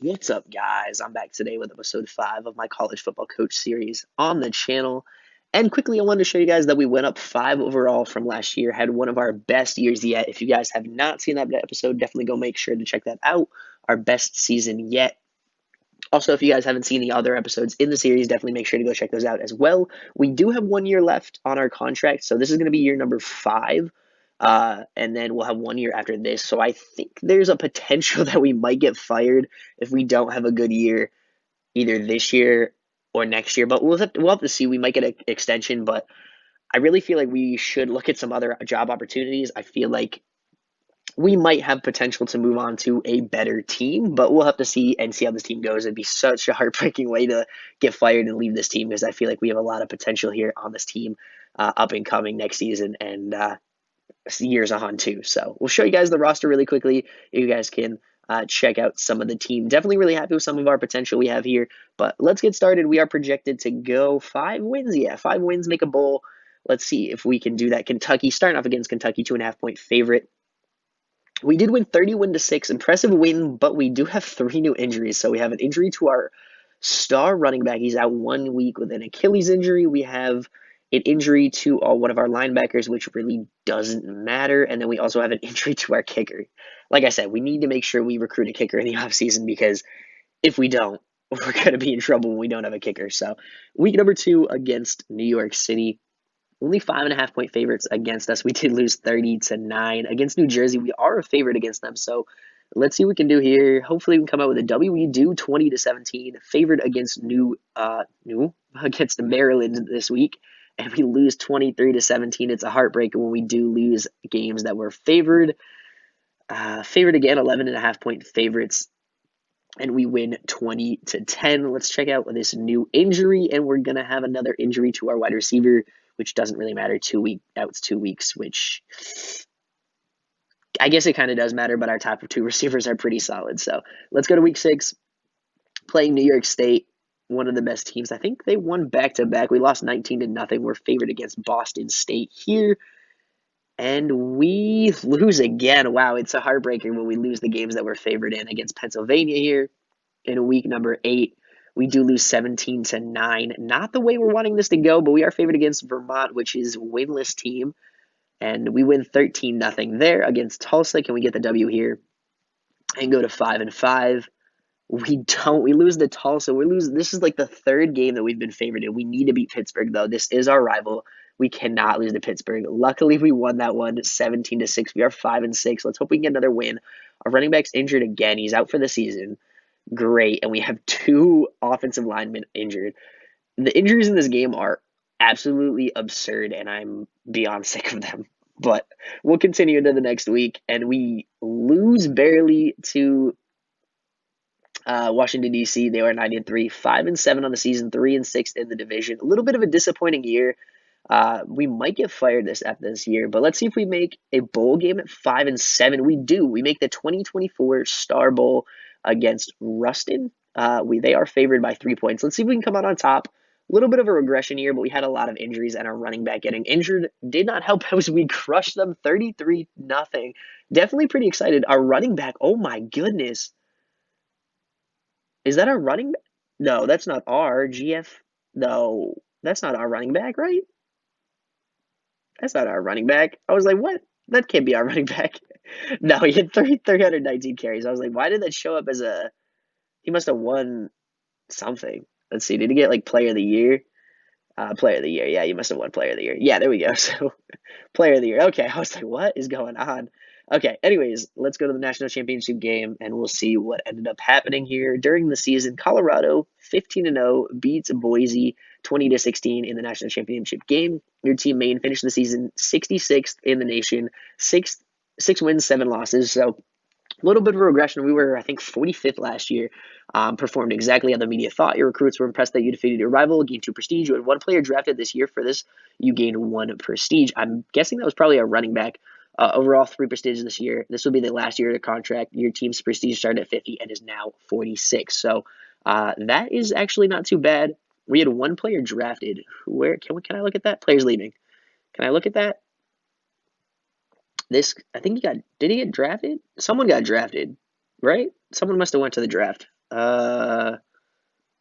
What's up, guys? I'm back today with episode 5 of my college football coach series on the channel. And quickly, I wanted to show you guys that we went up 5 overall from last year, had one of our best years yet. If you guys have not seen that episode, definitely go make sure to check that out. Our best season yet. Also, if you guys haven't seen the other episodes in the series, definitely make sure to go check those out as well. We do have 1 year left on our contract, so this is going to be year number 5. And then we'll have 1 year after this. So I think there's a potential that we might get fired if we don't have a good year either this year or next year. But we'll have to see. We might get an extension, but I really feel like we should look at some other job opportunities. I feel like we might have potential to move on to a better team, but we'll have to see and see how this team goes. It'd be such a heartbreaking way to get fired and leave this team because I feel like we have a lot of potential here on this team up and coming next season and years on too. So we'll show you guys the roster really quickly. You guys can check out some of the team. Definitely really happy with some of our potential we have here, but let's get started. We are projected to go 5 wins. Yeah, 5 wins, make a bowl. Let's see if we can do that. Kentucky, starting off against Kentucky, 2.5 point favorite. We did win 31-6, impressive win, but we do have 3 new injuries. So we have an injury to our star running back. He's out 1 week with an Achilles injury. We have an injury to one of our linebackers, which really doesn't matter. And then we also have an injury to our kicker. Like I said, we need to make sure we recruit a kicker in the offseason because if we don't, we're going to be in trouble when we don't have a kicker. So week number 2 against New York City. Only 5.5 point favorites against us. We did lose 30-9 against New Jersey. We are a favorite against them, so let's see what we can do here. Hopefully, we can come out with a W. We do 20-17, favored against new against Maryland this week, and we lose 23-17. It's a heartbreaker when we do lose games that we're favored. Favored again, 11.5 point favorites, and we win 20-10. Let's check out this new injury, and we're gonna have another injury to our wide receiver, which doesn't really matter. 2 weeks, which I guess it kind of does matter, but our top 2 receivers are pretty solid. So let's go to week 6, playing New York State, one of the best teams. I think they won back to back. We lost 19-0. We're favored against Boston State here. And we lose again. Wow, it's a heartbreaker when we lose the games that we're favored in against Pennsylvania here in week number 8. We do lose 17-9. Not the way we're wanting this to go, but we are favored against Vermont, which is a winless team. And we win 13-0 there against Tulsa. Can we get the W here and go to 5-5? We don't. We lose to Tulsa. This is like the 3rd game that we've been favored in. We need to beat Pittsburgh, though. This is our rival. We cannot lose to Pittsburgh. Luckily, we won that one 17-6. We are 5-6. Let's hope we can get another win. Our running back's injured again. He's out for the season. Great. And we have 2 offensive linemen injured. The injuries in this game are absolutely absurd, and I'm beyond sick of them. But we'll continue into the next week, and we lose barely to Washington, D.C. They were 9-3, 5-7 on the season, 3-6 in the division. A little bit of a disappointing year. We might get fired after this year, but let's see if we make a bowl game at 5-7. We do. We make the 2024 Star Bowl against Ruston. They are favored by 3 points. Let's see if we can come out on top. A little bit of a regression here, but we had a lot of injuries, and our running back getting injured did not help us. We crushed them 33-0. Definitely pretty excited. Our running back, oh my goodness. Is that our running back? No, that's not our GF. No, that's not our running back, right? That's not our running back. I was like, what? That can't be our running back. No, he had 319 carries. I was like, why did that show up as a. He must have won something. Let's see. Did he get like player of the year? Player of the year. Yeah, you must have won player of the year. Yeah, there we go. So, player of the year. Okay, I was like, what is going on? Okay, anyways, let's go to the national championship game, and we'll see what ended up happening here during the season. Colorado, 15-0, beats Boise 20-16 in the national championship game. Your team Maine finished the season 66th in the nation, six wins, 7 losses. So a little bit of a regression. We were, I think, 45th last year. Performed exactly how the media thought. Your recruits were impressed that you defeated your rival, gained 2 prestige. You had 1 player drafted this year for this. You gained 1 prestige. I'm guessing that was probably a running back. Overall, 3 prestige this year. This will be the last year of the contract. Your team's prestige started at 50 and is now 46. So that is actually not too bad. We had 1 player drafted. Where can I look at that? Players leaving. Can I look at that? I think did he get drafted? Someone got drafted, right? Someone must have went to the draft. Uh,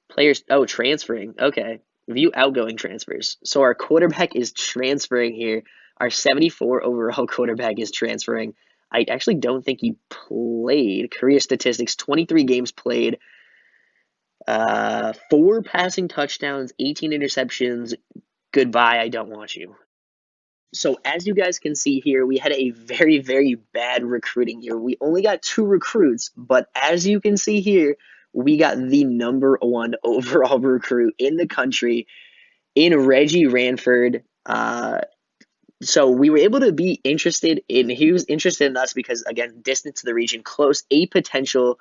Players, oh, transferring. Okay. View outgoing transfers. So our quarterback is transferring here. Our 74 overall quarterback is transferring. I actually don't think he played. Career statistics, 23 games played, 4 passing touchdowns, 18 interceptions. Goodbye, I don't want you. So as you guys can see here, we had a very, very bad recruiting year. We only got 2 recruits, but as you can see here, we got the #1 overall recruit in the country in Reggie Ranford. So we were able to be interested in, he was interested in us because, again, distance to the region, close, a potential.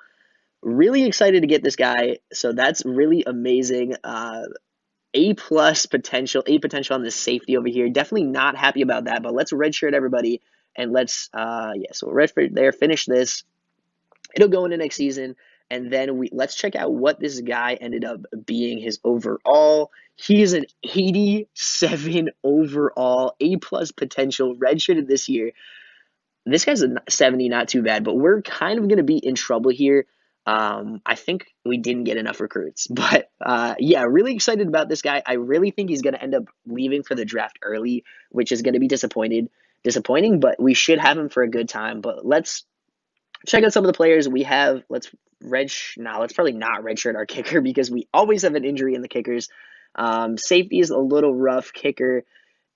Really excited to get this guy. So that's really amazing. A potential on this safety over here. Definitely not happy about that, but let's redshirt everybody and let's yeah, so redshirt there, finish this. It'll go into next season, and then let's check out what this guy ended up being his overall. He is an 87 overall, A plus potential, redshirted this year. This guy's a 70, not too bad, but we're kind of going to be in trouble here. I think we didn't get enough recruits, but yeah, really excited about this guy. I really think he's going to end up leaving for the draft early, which is going to be disappointing, but we should have him for a good time. But let's check out some of the players we have. Let's probably not redshirt our kicker because we always have an injury in the kickers. Safety is a little rough. Kicker.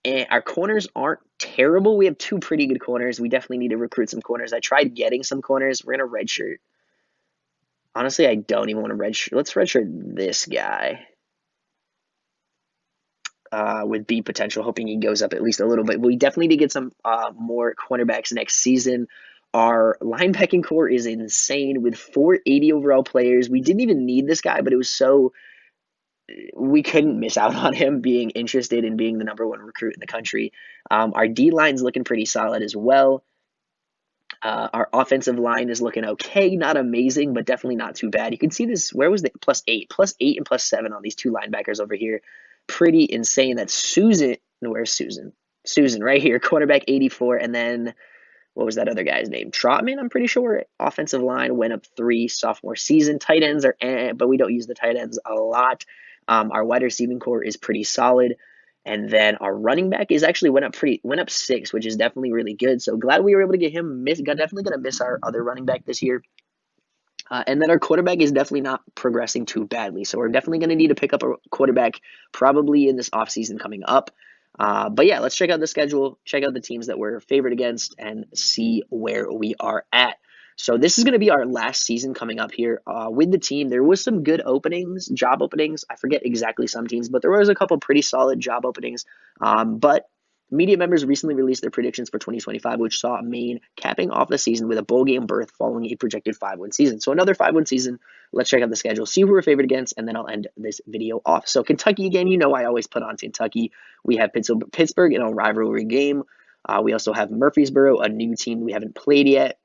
And our corners aren't terrible. We have 2 pretty good corners. We definitely need to recruit some corners. I tried getting some corners. We're going to redshirt. Honestly, I don't even want to redshirt. Let's redshirt this guy with B potential, hoping he goes up at least a little bit. We definitely need to get some more cornerbacks next season. Our linebacking core is insane with 480 overall players. We didn't even need this guy, but it was so we couldn't miss out on him being interested in being the #1 recruit in the country. Our D line's looking pretty solid as well. Our offensive line is looking okay, not amazing, but definitely not too bad. You can see this. Where was the +8? +8 and +7 on these 2 linebackers over here. Pretty insane. That's Susan. Where's Susan? Susan right here, quarterback 84, and then what was that other guy's name? Trotman, I'm pretty sure. Offensive line went up 3 sophomore season. Tight ends are, but we don't use the tight ends a lot. Our wide receiving core is pretty solid. And then our running back is actually went up 6, which is definitely really good. So glad we were able to get him. Definitely gonna miss our other running back this year. And then our quarterback is definitely not progressing too badly. So we're definitely going to need to pick up a quarterback probably in this offseason coming up. But yeah, let's check out the schedule, check out the teams that we're favored against, and see where we are at. So this is going to be our last season coming up here with the team. There was some good openings, job openings. I forget exactly some teams, but there was a couple pretty solid job openings. But media members recently released their predictions for 2025, which saw Maine capping off the season with a bowl game berth following a projected 5-win season. So another 5-win season. Let's check out the schedule, see who we're favored against, and then I'll end this video off. So Kentucky again, you know I always put on Kentucky. We have Pittsburgh in a rivalry game. We also have Murfreesboro, a new team we haven't played yet.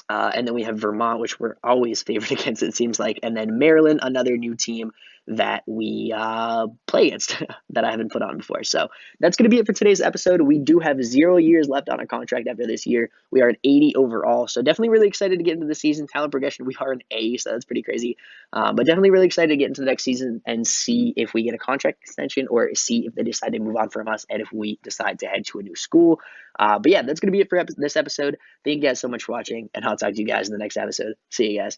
And then we have Vermont, which we're always favored against, it seems like. And then Maryland, another new team that we play against that I haven't put on before. So that's going to be it for today's episode. We do have 0 years left on our contract after this year. We are at 80 overall. So definitely really excited to get into the season. Talent progression, we are an A, so that's pretty crazy. But definitely really excited to get into the next season and see if we get a contract extension or see if they decide to move on from us and if we decide to head to a new school. But yeah, that's going to be it for this episode. Thank you guys so much for watching, and I'll talk to you guys in the next episode. See you guys.